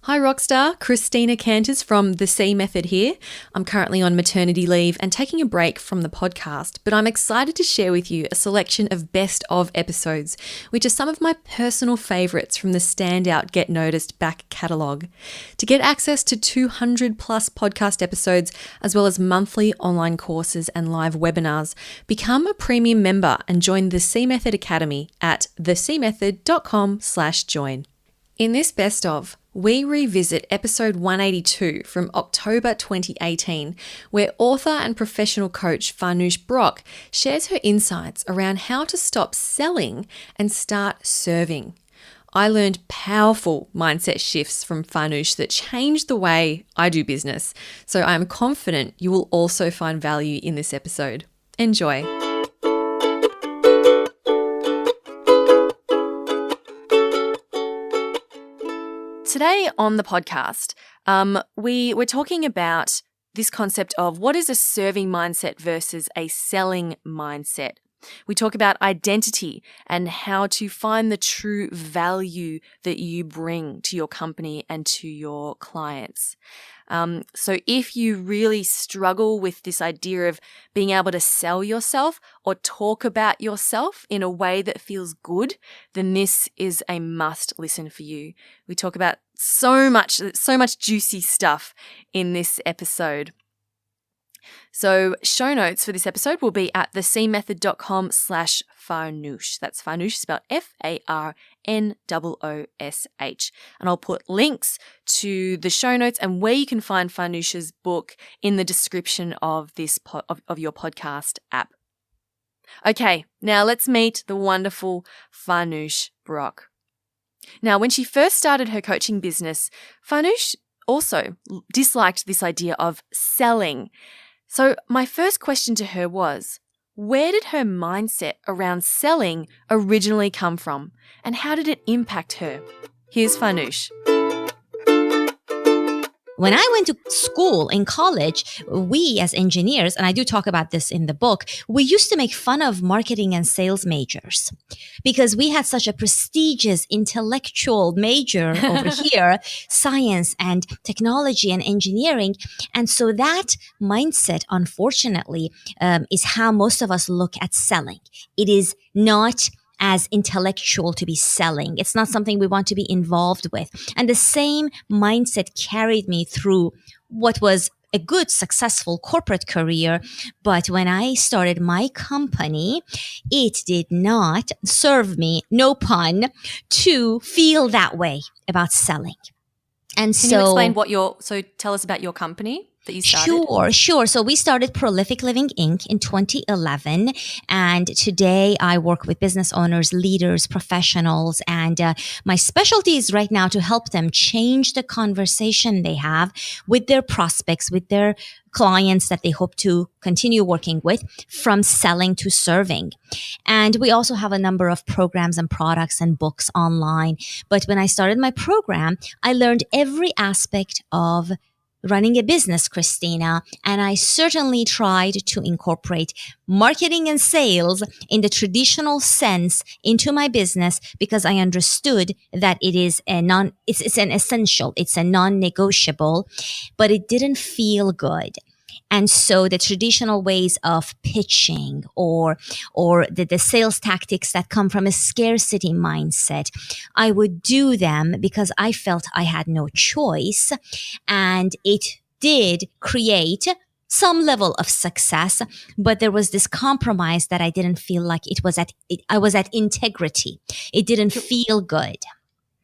Hi Rockstar, Christina Canters from The C Method here. I'm currently on maternity leave and taking a break from the podcast, but I'm excited to share with you a selection of best of episodes, which are some of my personal favourites from the standout Get Noticed back catalogue. To get access to 200 plus podcast episodes, as well as monthly online courses and live webinars, become a premium member and join the C Method Academy at thecmethod.com/join. In this best of, we revisit episode 182 from October 2018, where author and professional coach Farnoosh Brock shares her insights around how to stop selling and start serving. I learned powerful mindset shifts from Farnoosh that changed the way I do business, so I'm confident you will also find value in this episode. Enjoy. Today on the podcast, we were talking about this concept of what is a serving mindset versus a selling mindset. We talk about identity and how to find the true value that you bring to your company and to your clients. So if you really struggle with this idea of being able to sell yourself or talk about yourself in a way that feels good, then this is a must listen for you. We talk about so much juicy stuff in this episode. So show notes for this episode will be at thecmethod.com/Farnoosh. That's Farnoosh spelled Farnoosh. And I'll put links to the show notes and where you can find Farnoosh's book in the description of this of your podcast app. Okay, now let's meet the wonderful Farnoosh Brock. Now, when she first started her coaching business, Farnoosh also disliked this idea of selling. So my first question to her was, where did her mindset around selling originally come from, and how did it impact her? Here's Farnoosh. When I went to school in college, we as engineers, and I do talk about this in the book, we used to make fun of marketing and sales majors because we had such a prestigious intellectual major over here, science and technology and engineering. And so that mindset, unfortunately, is how most of us look at selling. It is not as intellectual to be selling. It's not something we want to be involved with. And the same mindset carried me through what was a good, successful corporate career. But when I started my company, it did not serve me, no pun, to feel that way about selling. And Can you explain tell us about your company that you started? Sure. So we started Prolific Living Inc. in 2011. And today I work with business owners, leaders, professionals. And my specialty is right now to help them change the conversation they have with their prospects, with their clients that they hope to continue working with, from selling to serving. And we also have a number of programs and products and books online. But when I started my program, I learned every aspect of running a business, Christina, and I certainly tried to incorporate marketing and sales in the traditional sense into my business because I understood that it is it's an essential, it's a non-negotiable, but it didn't feel good. And so the traditional ways of pitching or the sales tactics that come from a scarcity mindset, I would do them because I felt I had no choice. And it did create some level of success, but there was this compromise that I didn't feel like I was at integrity. It didn't feel good.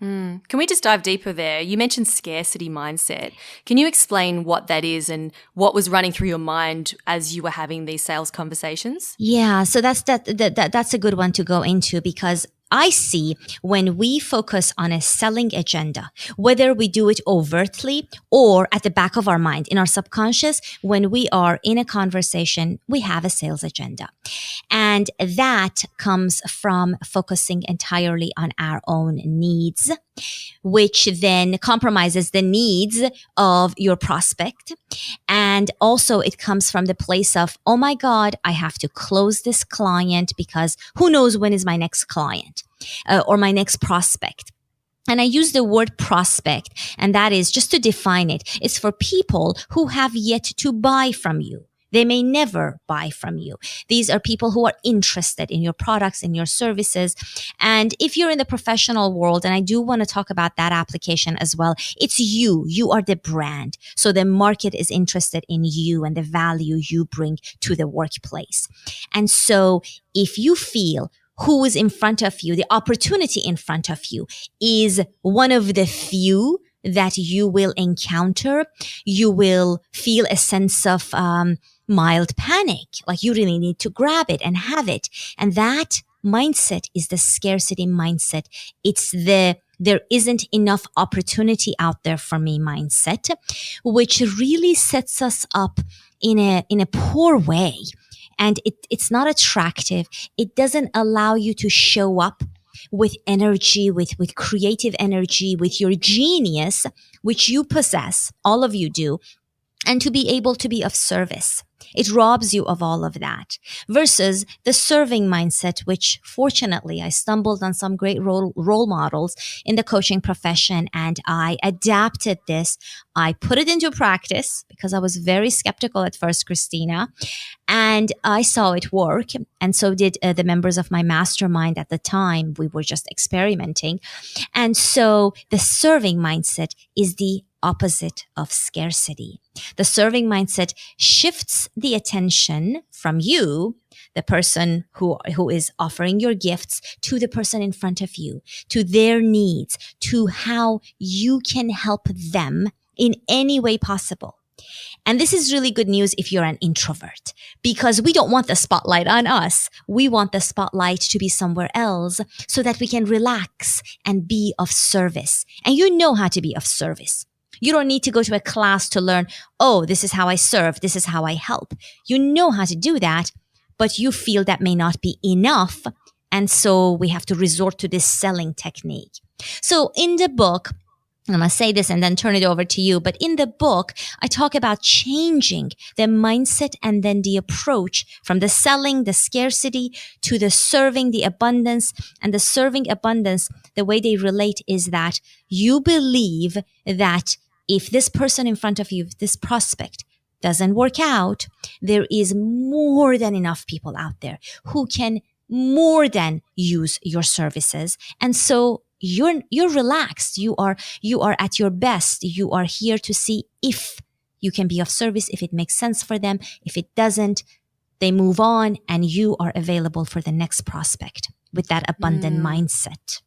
Can we just dive deeper there? You mentioned scarcity mindset. Can you explain what that is and what was running through your mind as you were having these sales conversations? Yeah, so that's a good one to go into because I see when we focus on a selling agenda, whether we do it overtly or at the back of our mind, in our subconscious, when we are in a conversation, we have a sales agenda. And that comes from focusing entirely on our own needs, which then compromises the needs of your prospect. And also it comes from the place of, oh my God, I have to close this client because who knows when is my next client or my next prospect. And I use the word prospect, and that is, just to define it, it's for people who have yet to buy from you. They may never buy from you. These are people who are interested in your products, in your services. And if you're in the professional world, and I do want to talk about that application as well, it's you. You are the brand. So the market is interested in you and the value you bring to the workplace. And so if you feel who is in front of you, the opportunity in front of you is one of the few that you will encounter, you will feel a sense of mild panic, like you really need to grab it and have it. And that mindset is the scarcity mindset. It's the there isn't enough opportunity out there for me mindset, which really sets us up in a poor way. And it's not attractive. It doesn't allow you to show up with energy, with creative energy, with your genius, which you possess, all of you do, and to be able to be of service. It robs you of all of that versus the serving mindset, which fortunately I stumbled on some great role models in the coaching profession, and I adapted this. I put it into practice because I was very skeptical at first, Christina, and I saw it work. And so did the members of my mastermind at the time. We were just experimenting. And so the serving mindset is the opposite of scarcity. The serving mindset shifts the attention from you, the person who is offering your gifts, to the person in front of you, to their needs, to how you can help them in any way possible. And this is really good news if you're an introvert, because we don't want the spotlight on us. We want the spotlight to be somewhere else so that we can relax and be of service. And you know how to be of service. You don't need to go to a class to learn, oh, this is how I serve, this is how I help. You know how to do that, but you feel that may not be enough. And so we have to resort to this selling technique. So in the book, I'm going to say this and then turn it over to you. But in the book, I talk about changing the mindset and then the approach from the selling, the scarcity, to the serving, the abundance. And the serving abundance, the way they relate is that you believe that if this person in front of you, this prospect, doesn't work out, there is more than enough people out there who can more than use your services. And so you're relaxed. You are at your best. You are here to see if you can be of service, if it makes sense for them. If it doesn't, they move on, and you are available for the next prospect with that abundant mindset.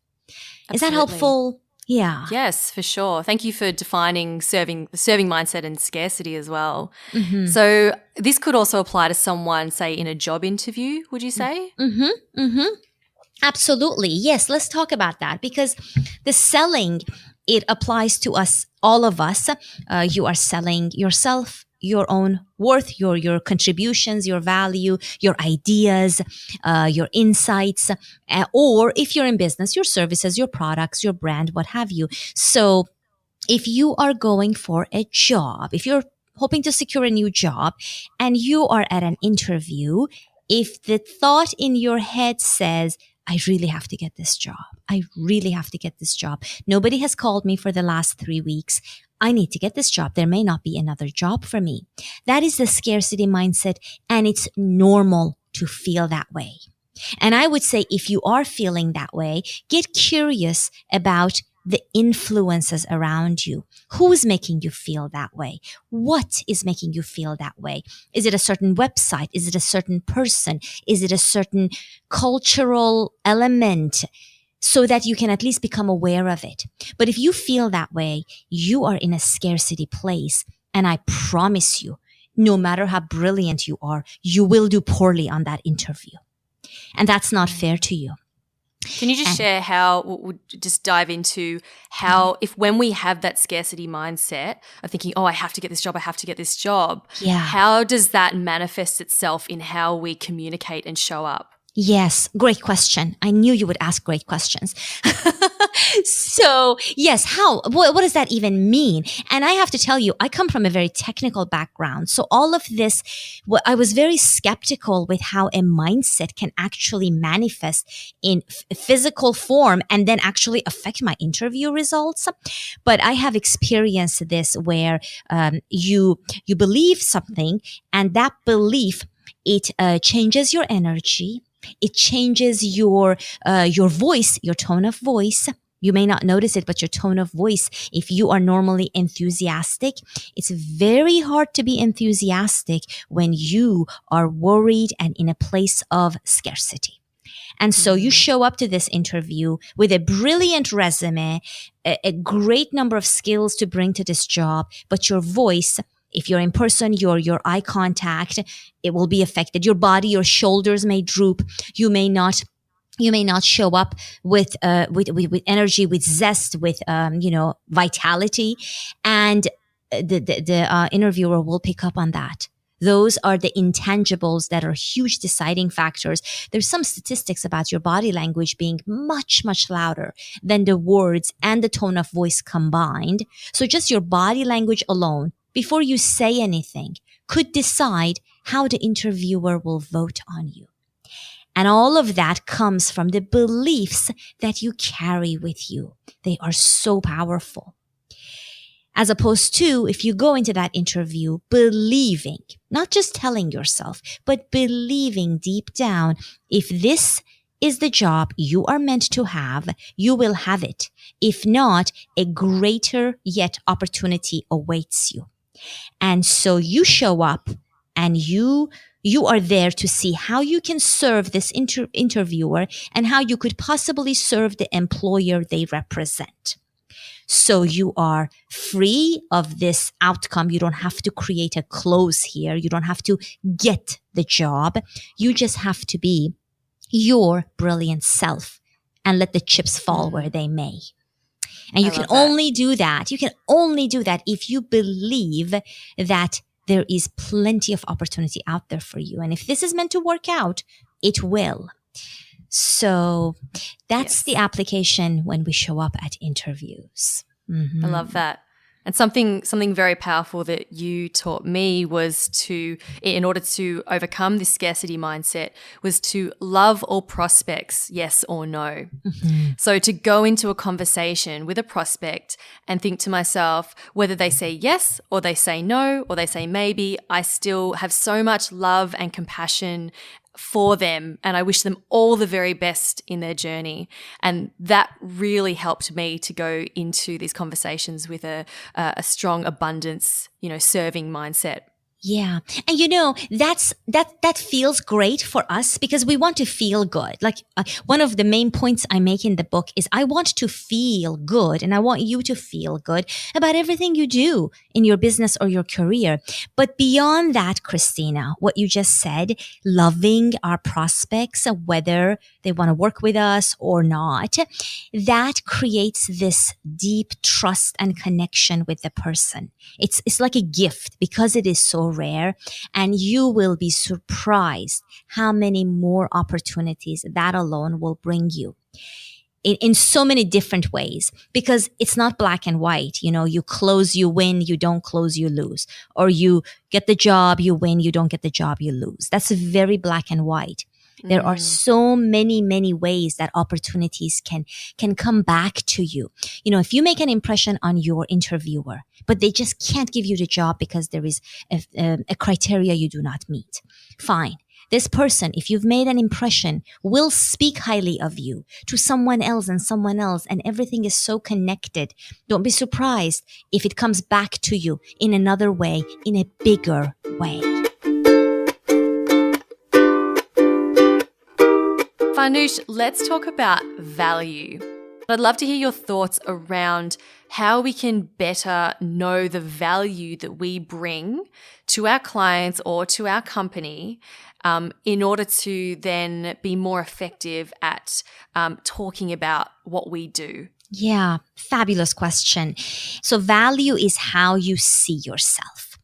Absolutely. Is that helpful? Yeah. Yes, for sure. Thank you for defining the serving mindset and scarcity as well. Mm-hmm. So this could also apply to someone, say, in a job interview, would you say? Mm-hmm. Mm-hmm. Absolutely. Yes, let's talk about that, because the selling, it applies to us, all of us. You are selling yourself, your own worth, your contributions, your value, your ideas, your insights, or if you're in business, your services, your products, your brand, what have you. So if you are going for a job, if you're hoping to secure a new job and you are at an interview, if the thought in your head says, I really have to get this job. I really have to get this job. Nobody has called me for the last 3 weeks. I need to get this job. There may not be another job for me. That is the scarcity mindset, and it's normal to feel that way. And I would say if you are feeling that way, get curious about the influences around you. Who is making you feel that way? What is making you feel that way? Is it a certain website? Is it a certain person? Is it a certain cultural element? So that you can at least become aware of it. But if you feel that way, you are in a scarcity place. And I promise you, no matter how brilliant you are, you will do poorly on that interview. And that's not fair to you. Can you just share how, we'll just dive into how, if when we have that scarcity mindset of thinking, oh, I have to get this job, Yeah. how does that manifest itself in how we communicate and show up? Yes, great question. I knew you would ask great questions. So, yes, how? What does that even mean? And I have to tell you, I come from a very technical background. So, all of this, I was very skeptical with how a mindset can actually manifest in physical form and then actually affect my interview results. But I have experienced this where you believe something, and that belief it changes your energy. It changes your voice, your tone of voice. You may not notice it, but your tone of voice, if you are normally enthusiastic, it's very hard to be enthusiastic when you are worried and in a place of scarcity. And so you show up to this interview with a brilliant resume, a great number of skills to bring to this job, but your voice, if you're in person, your eye contact, it will be affected. Your body, your shoulders may droop. You may not show up with energy, with zest, with vitality, and the interviewer will pick up on that. Those are the intangibles that are huge deciding factors. There's some statistics about your body language being much, much louder than the words and the tone of voice combined. So just your body language alone, before you say anything, could decide how the interviewer will vote on you. And all of that comes from the beliefs that you carry with you. They are so powerful. As opposed to if you go into that interview believing, not just telling yourself, but believing deep down, if this is the job you are meant to have, you will have it. If not, a greater yet opportunity awaits you. And so you show up and you are there to see how you can serve this interviewer and how you could possibly serve the employer they represent. So you are free of this outcome. You don't have to create a close here. You don't have to get the job. You just have to be your brilliant self and let the chips fall where they may. And you can only do that. You can only do that if you believe that there is plenty of opportunity out there for you. And if this is meant to work out, it will. So that's the application when we show up at interviews. I love that. And something very powerful that you taught me was in order to overcome this scarcity mindset, was to love all prospects, yes or no. So to go into a conversation with a prospect and think to myself, whether they say yes or they say no or they say maybe, I still have so much love and compassion for them, and I wish them all the very best in their journey. And that really helped me to go into these conversations with a strong abundance, serving mindset. Yeah. And that feels great for us because we want to feel good. Like one of the main points I make in the book is I want to feel good and I want you to feel good about everything you do in your business or your career. But beyond that, Christina, what you just said, loving our prospects, whether they want to work with us or not, that creates this deep trust and connection with the person. It's like a gift because it is so rare, and you will be surprised how many more opportunities that alone will bring you in so many different ways, because it's not black and white. You close, you win, you don't close, you lose, or you get the job, you win, you don't get the job, you lose. That's very black and white. There are so many, many ways that opportunities can come back to you. If you make an impression on your interviewer, but they just can't give you the job because there is a criteria you do not meet, fine. This person, if you've made an impression, will speak highly of you to someone else, and everything is so connected. Don't be surprised if it comes back to you in another way, in a bigger way. Farnoosh, let's talk about value. I'd love to hear your thoughts around how we can better know the value that we bring to our clients or to our company in order to then be more effective at talking about what we do. Yeah, fabulous question. So value is how you see yourself.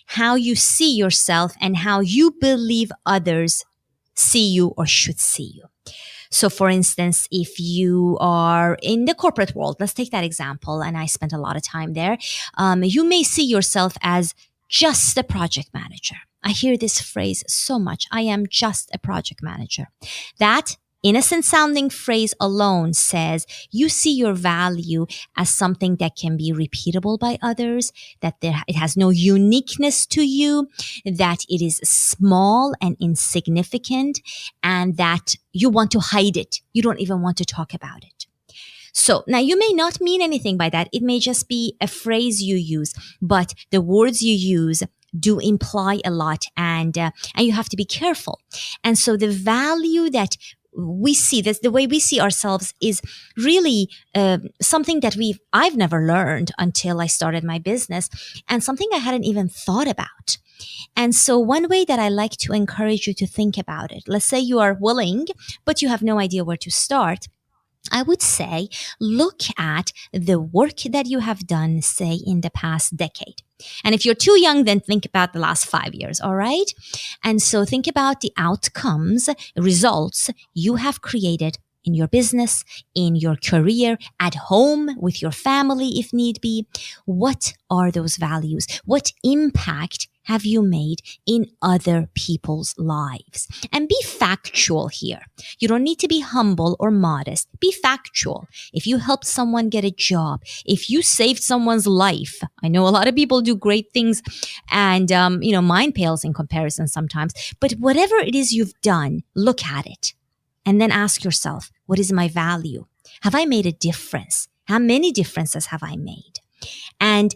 How you see yourself and how you believe others see you or should see you. So for instance, if you are in the corporate world, let's take that example, and I spent a lot of time there, you may see yourself as just a project manager. I hear this phrase so much. I am just a project manager. That innocent sounding phrase alone says you see your value as something that can be repeatable by others, that it has no uniqueness to you, that it is small and insignificant, and that you want to hide it. You don't even want to talk about it. So now you may not mean anything by that. It may just be a phrase you use, but the words you use do imply a lot, and you have to be careful. And so the value that we see, that's the way we see ourselves, is really something that I've never learned until I started my business, and something I hadn't even thought about. And so one way that I like to encourage you to think about it, let's say you are willing, but you have no idea where to start, I would say, look at the work that you have done, say, in the past decade. And if you're too young, then think about the last 5 years, all right? And so think about the outcomes, results you have created in your business, in your career, at home, with your family, if need be. What are those values? What impact have you made in other people's lives? And be factual here. You don't need to be humble or modest. Be factual. If you helped someone get a job, if you saved someone's life, I know a lot of people do great things, and mine pales in comparison sometimes. But whatever it is you've done, look at it. And then ask yourself, what is my value? Have I made a difference? How many differences have I made? And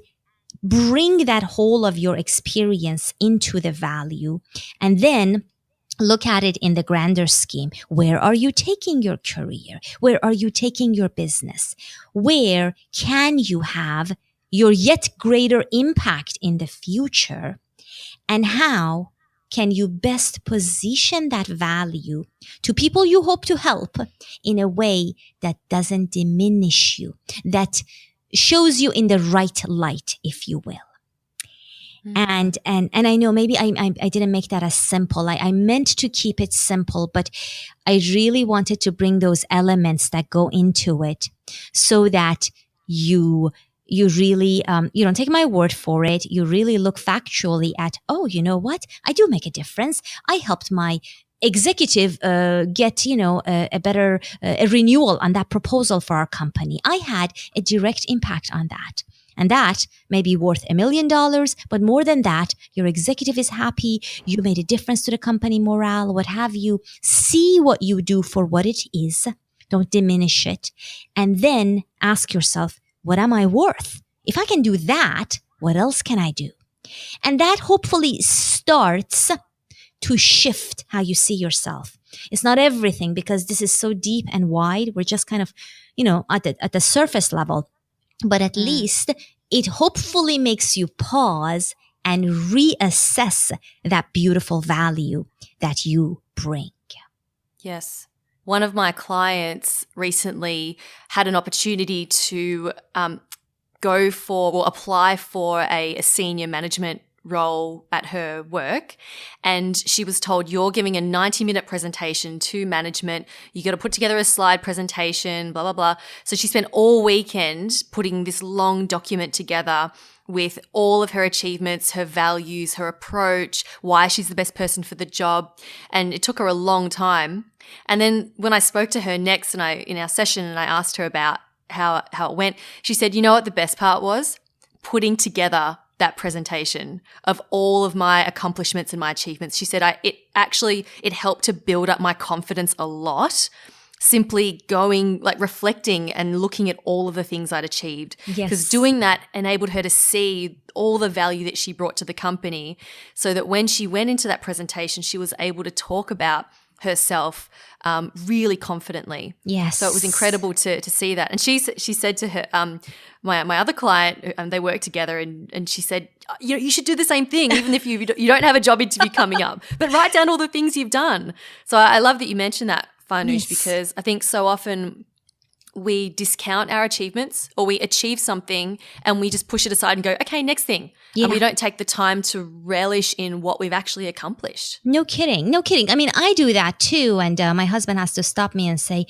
bring that whole of your experience into the value, and then look at it in the grander scheme. Where are you taking your career? Where are you taking your business? Where can you have your yet greater impact in the future? And how can you best position that value to people you hope to help in a way that doesn't diminish you, that shows you in the right light, if you will? And I know maybe I didn't make that as simple. I meant to keep it simple, but I really wanted to bring those elements that go into it so that you really, you don't take my word for it. You really look factually at, oh, you know what? I do make a difference. I helped my executive get, a better a renewal on that proposal for our company. I had a direct impact on that. And that may be worth $1 million, but more than that, your executive is happy. You made a difference to the company morale, what have you. See what you do for what it is. Don't diminish it. And then ask yourself, what am I worth? If I can do that, what else can I do? And that hopefully starts to shift how you see yourself. It's not everything, because this is so deep and wide. We're just kind of, at the surface level. But at least it hopefully makes you pause and reassess that beautiful value that you bring. Yes. One of my clients recently had an opportunity to apply for a senior management role at her work, and she was told, you're giving a 90-minute presentation to management, you got to put together a slide presentation, blah blah blah. So she spent all weekend putting this long document together with all of her achievements, her values, her approach, why she's the best person for the job, and it took her a long time. And then when I spoke to her next in our session, and I asked her about how it went, she said, you know what the best part was? Putting together that presentation of all of my accomplishments and my achievements. She said it helped to build up my confidence a lot, simply going, reflecting and looking at all of the things I'd achieved. Because doing that enabled her to see all the value that she brought to the company, so that when she went into that presentation, she was able to talk about herself really confidently. Yes. So it was incredible to see that. And she said to her, my other client, they work together, and she said, you should do the same thing, even if you don't have a job interview coming up, but write down all the things you've done. So I love that you mentioned that, Farnoosh, because I think so often we discount our achievements, or we achieve something and we just push it aside and go, okay, next thing. Yeah. And we don't take the time to relish in what we've actually accomplished. No kidding. No kidding. I mean, I do that too. And my husband has to stop me and say,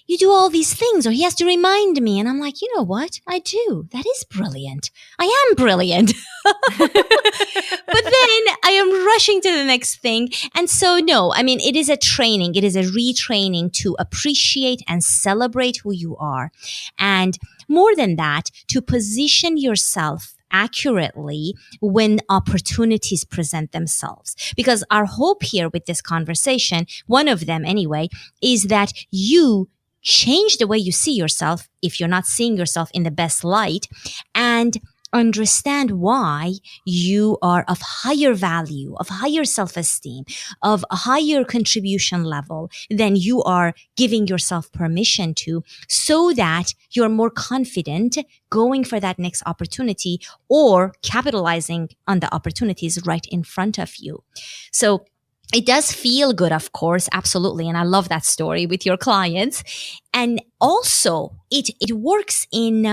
you do all these things, or he has to remind me. And I'm like, you know what? I do. That is brilliant. I am brilliant. But then I am rushing to the next thing. And so, no, I mean, it is a training. It is a retraining to appreciate and celebrate who you are. And more than that, to position yourself accurately when opportunities present themselves. Because our hope here with this conversation, one of them anyway, is that you change the way you see yourself if you're not seeing yourself in the best light, and understand why you are of higher value, of higher self-esteem, of a higher contribution level than you are giving yourself permission to, so that you're more confident going for that next opportunity or capitalizing on the opportunities right in front of you. So it does feel good, of course, absolutely. And I love that story with your clients. And also it works in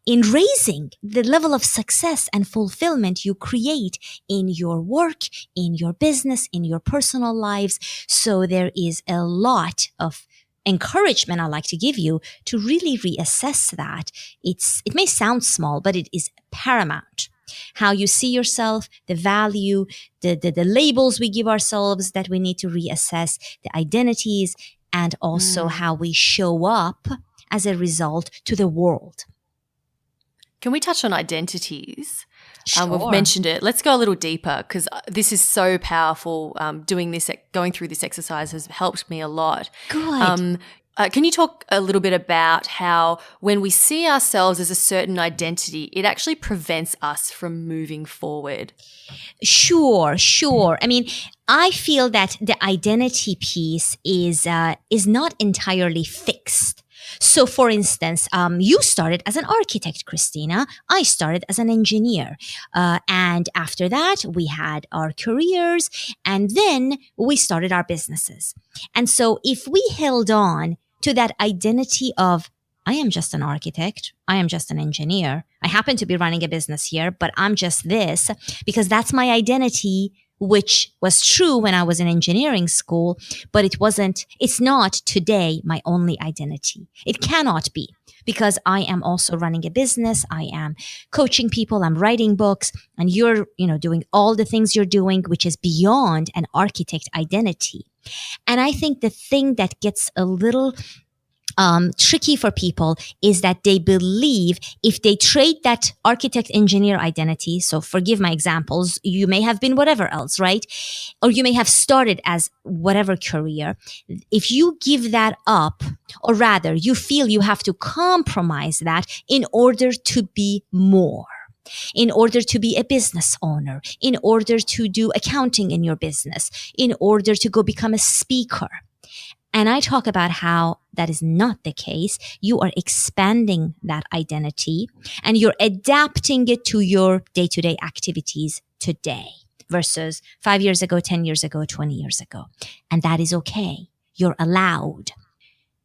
raising the level of success and fulfillment you create in your work, in your business, in your personal lives. So there is a lot of encouragement I like to give you to really reassess that. It may sound small, but it is paramount. How you see yourself, the value, the labels we give ourselves that we need to reassess, the identities, and also how we show up as a result to the world. Can we touch on identities? Sure. We've mentioned it. Let's go a little deeper, because this is so powerful. Going through this exercise has helped me a lot. Good. Can you talk a little bit about how when we see ourselves as a certain identity, it actually prevents us from moving forward? Sure. I mean, I feel that the identity piece is not entirely fixed. So, for instance, you started as an architect, Christina. I started as an engineer. And after that, we had our careers, and then we started our businesses. And so if we held on to that identity of, I am just an architect, I am just an engineer, I happen to be running a business here, but I'm just this, because that's my identity, which was true when I was in engineering school, but it's not today my only identity. It cannot be, because I am also running a business. I am coaching people. I'm writing books, and you're, doing all the things you're doing, which is beyond an architect identity. And I think the thing that gets a little tricky for people is that they believe if they trade that architect engineer identity, so forgive my examples, you may have been whatever else, right? Or you may have started as whatever career. If you give that up, or rather you feel you have to compromise that in order to be more, in order to be a business owner, in order to do accounting in your business, in order to go become a speaker. And I talk about how that is not the case. You are expanding that identity and you're adapting it to your day-to-day activities today versus 5 years ago, 10 years ago, 20 years ago. And that is okay. You're allowed.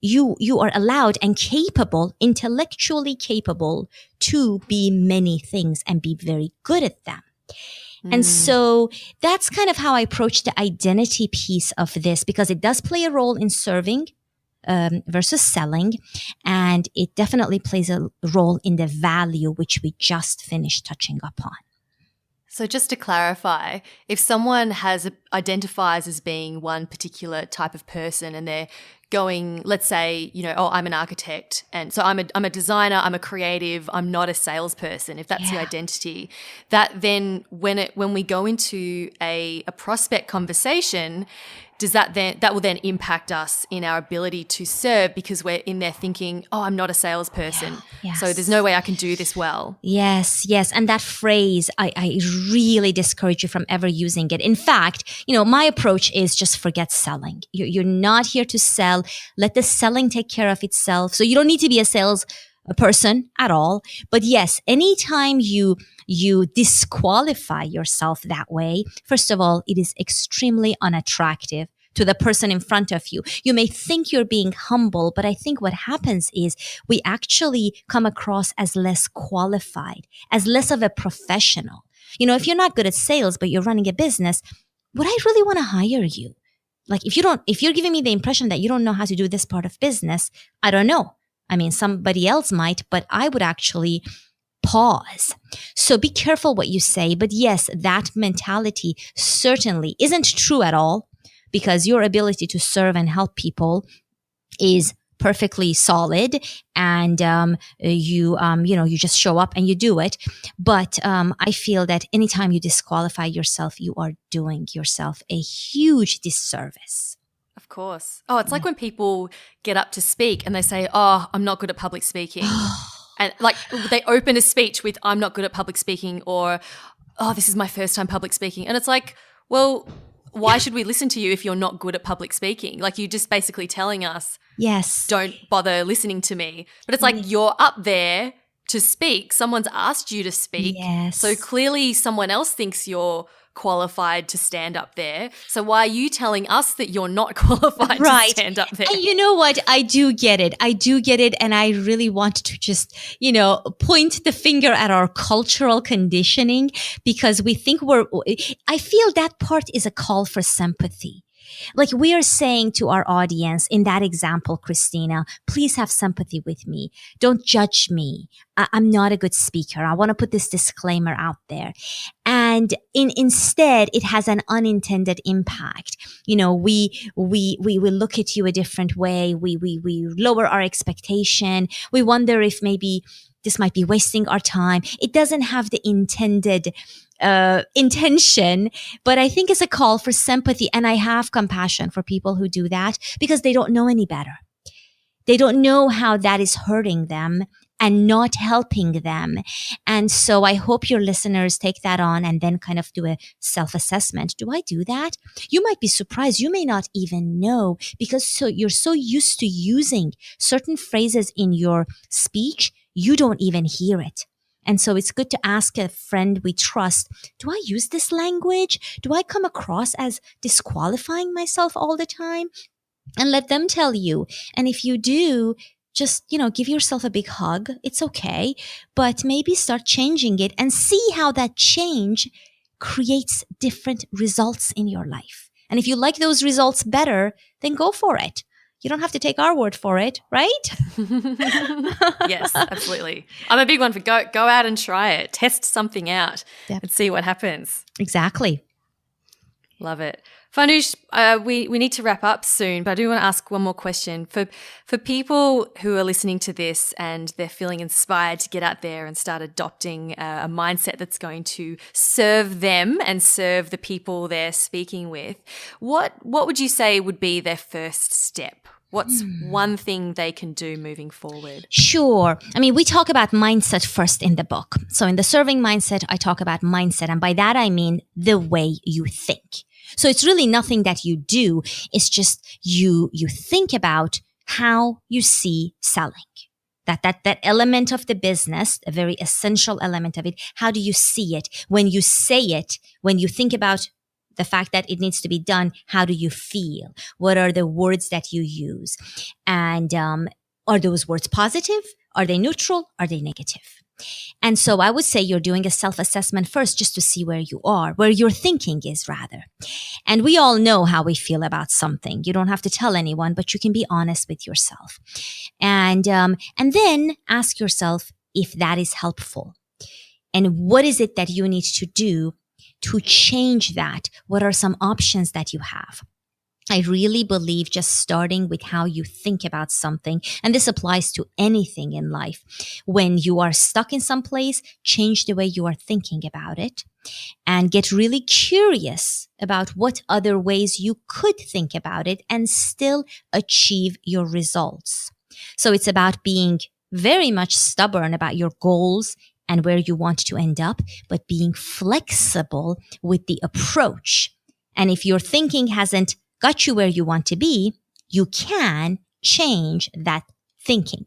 You are allowed and capable, intellectually capable, to be many things and be very good at them. And so that's kind of how I approach the identity piece of this, because it does play a role in serving versus selling. And it definitely plays a role in the value, which we just finished touching upon. So just to clarify, if someone identifies as being one particular type of person and they're going, let's say, I'm an architect, and so I'm a designer, I'm a creative, I'm not a salesperson, if that's the identity, that then when we go into a prospect conversation, that will then impact us in our ability to serve, because we're in there thinking, I'm not a salesperson, so there's no way I can do this well. Yes. And that phrase, I really discourage you from ever using it. In fact, my approach is just forget selling. You're not here to sell. Let the selling take care of itself. So you don't need to be a sales person at all. But yes, anytime you disqualify yourself that way, first of all, it is extremely unattractive to the person in front of you. You may think you're being humble, but I think what happens is we actually come across as less qualified, as less of a professional. If you're not good at sales, but you're running a business, would I really want to hire you? Like if you're giving me the impression that you don't know how to do this part of business, I don't know. I mean, somebody else might, but I would actually pause. So be careful what you say. But yes, that mentality certainly isn't true at all, because your ability to serve and help people is perfectly solid, and you just show up and you do it. But I feel that anytime you disqualify yourself, you are doing yourself a huge disservice. Of course. Oh, it's like when people get up to speak and they say, "Oh, I'm not good at public speaking." And like they open a speech with, "I'm not good at public speaking," or, "Oh, this is my first time public speaking." And it's like, well, why should we listen to you if you're not good at public speaking? Like you're just basically telling us, yes, don't bother listening to me. But it's like you're up there to speak. Someone's asked you to speak. Yes. So clearly someone else thinks you're qualified to stand up there. So why are you telling us that you're not qualified to stand up there? And you know what? I do get it. And I really want to just, point the finger at our cultural conditioning, because we think I feel that part is a call for sympathy. Like we are saying to our audience in that example, Christina, please have sympathy with me. Don't judge me. I'm not a good speaker. I want to put this disclaimer out there. And instead, it has an unintended impact. We will look at you a different way. We lower our expectation. We wonder if maybe this might be wasting our time. It doesn't have the intended intention, but I think it's a call for sympathy. And I have compassion for people who do that because they don't know any better. They don't know how that is hurting them and not helping them. And so I hope your listeners take that on and then kind of do a self-assessment. Do I do that? You might be surprised. You may not even know, because you're so used to using certain phrases in your speech, you don't even hear it. And so it's good to ask a friend we trust, do I use this language? Do I come across as disqualifying myself all the time? And let them tell you. And if you do, just, give yourself a big hug. It's okay. But maybe start changing it and see how that change creates different results in your life. And if you like those results better, then go for it. You don't have to take our word for it, right? Yes, absolutely. I'm a big one for go out and try it. Test something out and see what happens. Exactly. Love it. Farnoosh, we need to wrap up soon, but I do want to ask one more question. For people who are listening to this and they're feeling inspired to get out there and start adopting a mindset that's going to serve them and serve the people they're speaking with, what would you say would be their first step? What's one thing they can do moving forward? Sure. I mean, we talk about mindset first in the book. So in the serving mindset, I talk about mindset. And by that, I mean the way you think. So it's really nothing that you do. It's just you think about how you see selling. That element of the business, a very essential element of it. How do you see it? When you say it, when you think about the fact that it needs to be done, how do you feel? What are the words that you use? And are those words positive? Are they neutral? Are they negative? And so I would say you're doing a self-assessment first just to see where you are, where your thinking is rather. And we all know how we feel about something. You don't have to tell anyone, but you can be honest with yourself. And then ask yourself if that is helpful. And what is it that you need to do to change that? What are some options that you have? I really believe just starting with how you think about something, and this applies to anything in life. When you are stuck in some place, change the way you are thinking about it and get really curious about what other ways you could think about it and still achieve your results. So it's about being very much stubborn about your goals and where you want to end up, but being flexible with the approach. And if your thinking hasn't got you where you want to be, you can change that thinking.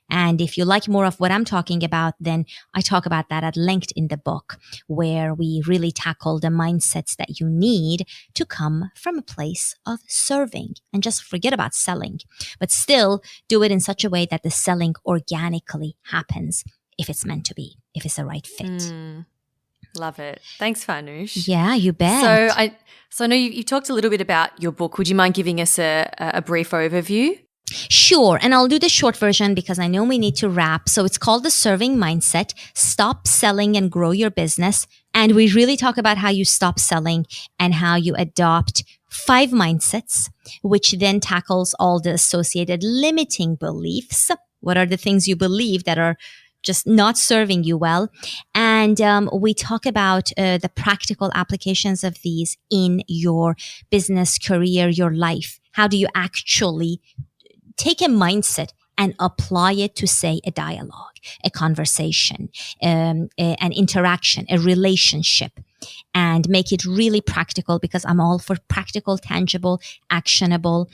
And if you like more of what I'm talking about, then I talk about that at length in the book, where we really tackle the mindsets that you need to come from a place of serving and just forget about selling, but still do it in such a way that the selling organically happens if it's meant to be, if it's the right fit. Love it. Thanks, Farnoosh. Yeah, you bet. So I know you talked a little bit about your book. Would you mind giving us a brief overview? Sure. And I'll do the short version because I know we need to wrap. So it's called The Serving Mindset. Stop selling and grow your business. And we really talk about how you stop selling and how you adopt 5 mindsets, which then tackles all the associated limiting beliefs. What are the things you believe that are just not serving you well? And we talk about the practical applications of these in your business, career, your life. How do you actually take a mindset and apply it to, say, a dialogue, a conversation, an interaction, a relationship, and make it really practical, because I'm all for practical, tangible, actionable.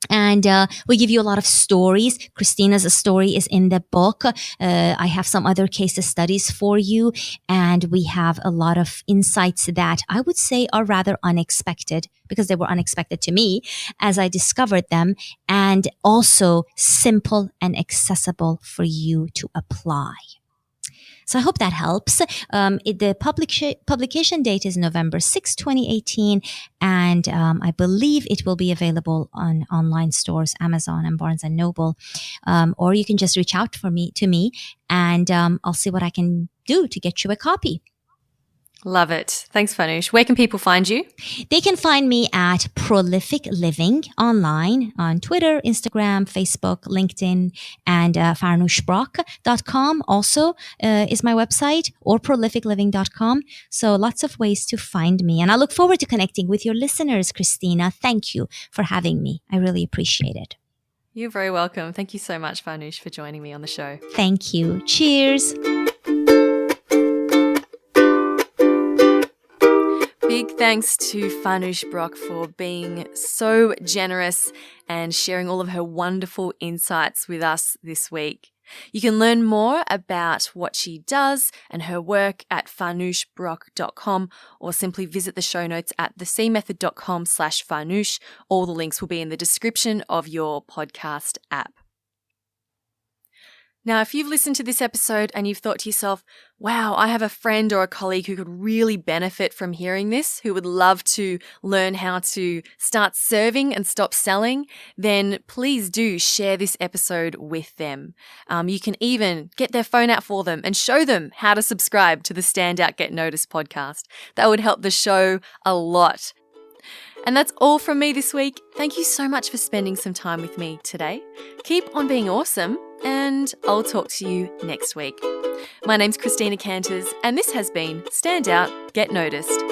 And we give you a lot of stories. Christina's story is in the book. I have some other case studies for you. And we have a lot of insights that I would say are rather unexpected, because they were unexpected to me as I discovered them, and also simple and accessible for you to apply. So I hope that helps. The publication date is November 6, 2018. And I believe it will be available on online stores, Amazon and Barnes & Noble. Or you can just reach out to me, and I'll see what I can do to get you a copy. Love it. Thanks, Farnoosh. Where can people find you? They can find me at Prolific Living online on Twitter, Instagram, Facebook, LinkedIn, and farnooshbrock.com also is my website, or prolificliving.com. So lots of ways to find me. And I look forward to connecting with your listeners, Christina. Thank you for having me. I really appreciate it. You're very welcome. Thank you so much, Farnoosh, for joining me on the show. Thank you. Cheers. Big thanks to Farnoosh Brock for being so generous and sharing all of her wonderful insights with us this week. You can learn more about what she does and her work at farnooshbrock.com, or simply visit the show notes at thecmethod.com/Farnoosh. All the links will be in the description of your podcast app. Now, if you've listened to this episode and you've thought to yourself, wow, I have a friend or a colleague who could really benefit from hearing this, who would love to learn how to start serving and stop selling, then please do share this episode with them. You can even get their phone out for them and show them how to subscribe to the Stand Out, Get Noticed podcast. That would help the show a lot. And that's all from me this week. Thank you so much for spending some time with me today. Keep on being awesome, and I'll talk to you next week. My name's Christina Canters, and this has been Stand Out, Get Noticed.